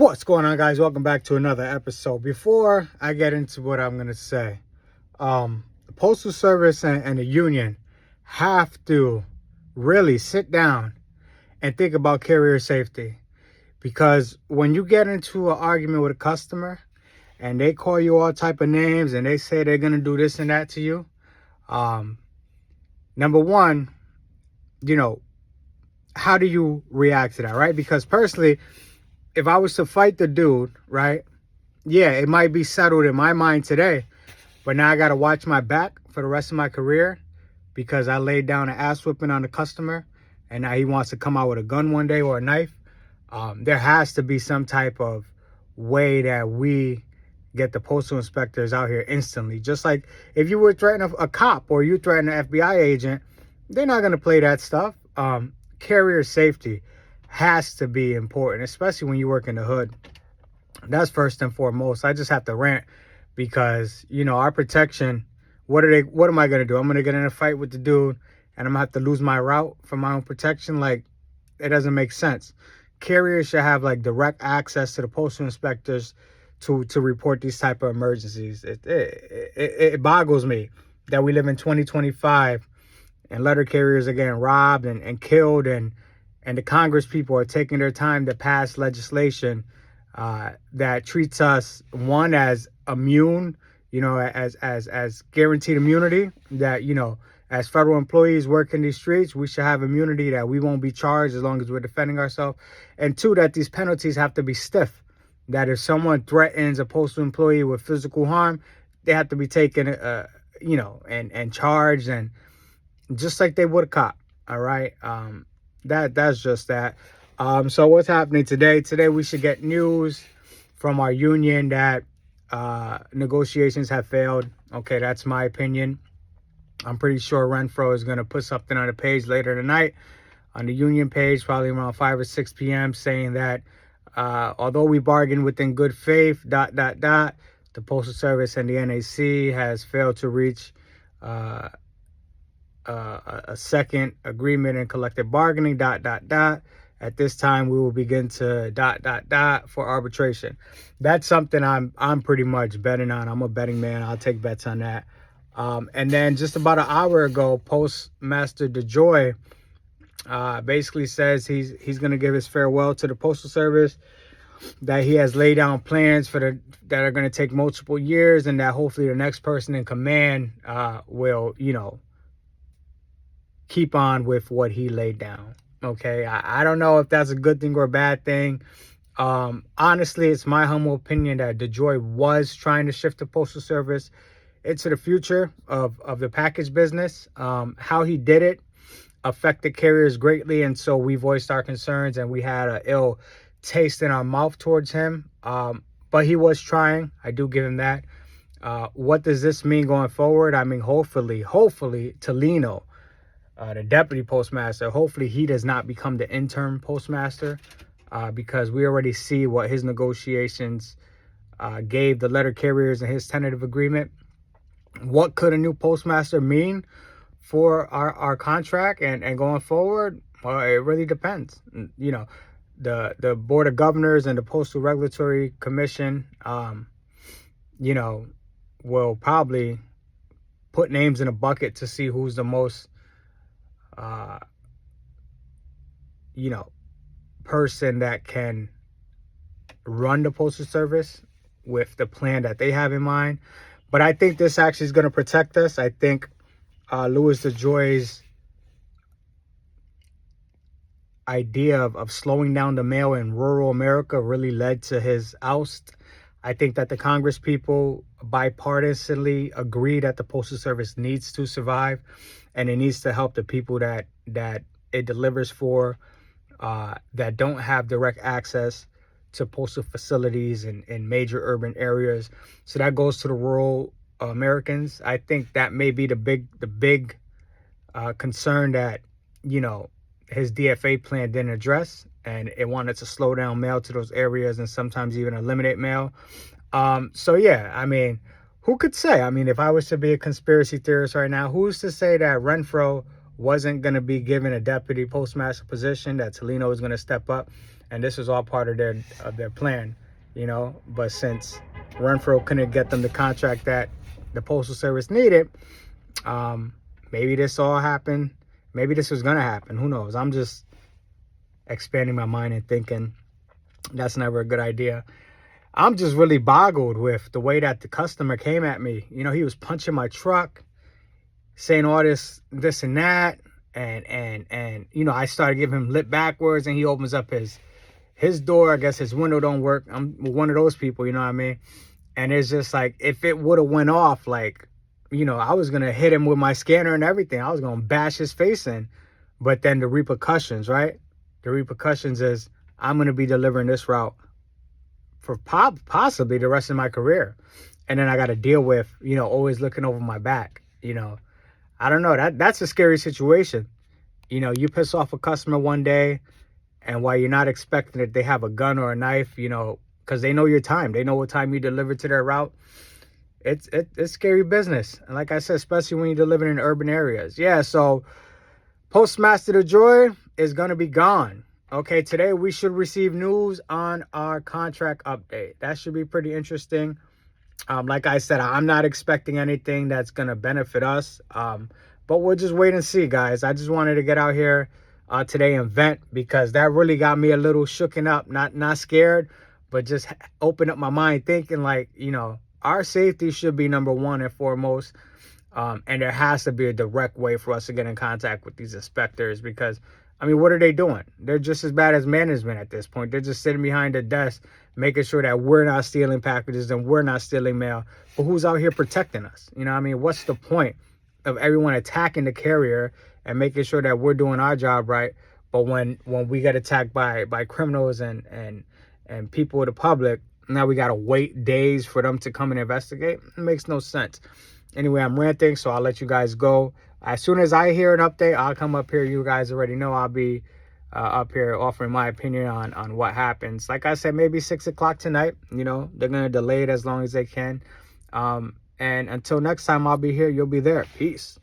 What's going on, guys? Welcome back to another episode. Before I get into what I'm going to say, the Postal Service and the union have to really sit down and think about carrier safety. Because when you get into an argument with a customer and they call you all type of names and they say they're going to do this and that to you, number one, how do you react to that, right? Because personally, if I was to fight the dude, right, yeah, it might be settled in my mind today, but now I got to watch my back for the rest of my career because I laid down an ass whipping on the customer and now he wants to come out with a gun one day or a knife. There has to be some type of way that we get the postal inspectors out here instantly. Just like if you were threatening a cop or you threaten an FBI agent, they're not going to play that stuff. Carrier safety has to be important, especially when you work in the hood. That's first and foremost. I just have to rant because, our protection, what am I going to do? I'm going to get in a fight with the dude and I'm going to have to lose my route for my own protection? Like, it doesn't make sense. Carriers should have direct access to the postal inspectors to report these type of emergencies. It boggles me that we live in 2025 and letter carriers are getting robbed and killed and the Congress people are taking their time to pass legislation that treats us, one, as immune, as guaranteed immunity, that, as federal employees working these streets, we should have immunity that we won't be charged as long as we're defending ourselves. And two, that these penalties have to be stiff, that if someone threatens a postal employee with physical harm, they have to be taken, and charged, and just like they would a cop. All right. That's just that. So what's happening today? Today we should get news from our union that negotiations have failed. Okay, that's my opinion. I'm pretty sure Renfro is going to put something on the page later tonight on the union page, probably around 5 or 6 p.m., saying that although we bargained within good faith, the Postal Service and the NAC has failed to reach a second agreement in collective bargaining, At this time, we will begin to for arbitration. That's something I'm pretty much betting on. I'm a betting man. I'll take bets on that. And then just about an hour ago, Postmaster DeJoy basically says he's going to give his farewell to the Postal Service, that he has laid down plans that are going to take multiple years, and that hopefully the next person in command will, keep on with what he laid down. Okay, I don't know if that's a good thing or a bad thing. Honestly, it's my humble opinion that DeJoy was trying to shift the Postal Service into the future of the package business. How he did it affected carriers greatly, and so we voiced our concerns and we had an ill taste in our mouth towards him. But he was trying. I do give him that. What does this mean going forward? I mean, hopefully, Tolino, the deputy postmaster, hopefully he does not become the interim postmaster, because we already see what his negotiations gave the letter carriers in his tentative agreement. What could a new postmaster mean for our contract and going forward? Well, it really depends. The Board of Governors and the Postal Regulatory Commission, will probably put names in a bucket to see who's the most person that can run the Postal Service with the plan that they have in mind. But I think this actually is going to protect us. I think Louis DeJoy's idea of slowing down the mail in rural America really led to his oust. I think that the Congress people bipartisanly agree that the Postal Service needs to survive, and it needs to help the people that it delivers for, that don't have direct access to postal facilities in major urban areas. So that goes to the rural Americans. I think that may be the big concern that his DFA plan didn't address, and it wanted to slow down mail to those areas and sometimes even eliminate mail. So yeah, I mean, who could say? I mean, if I was to be a conspiracy theorist right now, who's to say that Renfro wasn't going to be given a deputy postmaster position, that Tolino was going to step up and this was all part of their plan, you know. But since Renfro couldn't get them the contract that the Postal Service needed, maybe this all happened. Maybe this was gonna happen. Who knows? I'm just expanding my mind and thinking that's never a good idea. I'm just really boggled with the way that the customer came at me. You know, he was punching my truck, saying all this and that, and you know, I started giving him lip backwards, and he opens up his door. I guess his window don't work. I'm one of those people, you know what I mean? And it's just like, if it would have went off, like, you know, I was gonna hit him with my scanner and everything. I was gonna bash his face in. But then the repercussions, right? The repercussions is I'm gonna be delivering this route for possibly the rest of my career. And then I got to deal with, you know, always looking over my back. You know, I don't know, that's a scary situation. You know, you piss off a customer one day, and while you're not expecting it, they have a gun or a knife, you know, because they know your time. They know what time you deliver to their route. It's scary business. And like I said, especially when you're delivering in urban areas. Yeah, so Postmaster DeJoy is going to be gone. Okay, today we should receive news on our contract update. That should be pretty interesting. Like I said, I'm not expecting anything that's going to benefit us. But we'll just wait and see, guys. I just wanted to get out here today and vent, because that really got me a little shooken up. Not scared, but just open up my mind, thinking like, you know, our safety should be number one and foremost. And there has to be a direct way for us to get in contact with these inspectors, because I mean, what are they doing? They're just as bad as management at this point. They're just sitting behind a desk, making sure that we're not stealing packages and we're not stealing mail. But who's out here protecting us? You know what I mean? What's the point of everyone attacking the carrier and making sure that we're doing our job right? But when we get attacked by criminals and people of the public, now we got to wait days for them to come and investigate. It makes no sense. Anyway, I'm ranting, so I'll let you guys go. As soon as I hear an update, I'll come up here. You guys already know I'll be up here offering my opinion on what happens. Like I said, maybe 6 o'clock tonight. You know, they're going to delay it as long as they can. And until next time I'll be here, you'll be there. Peace.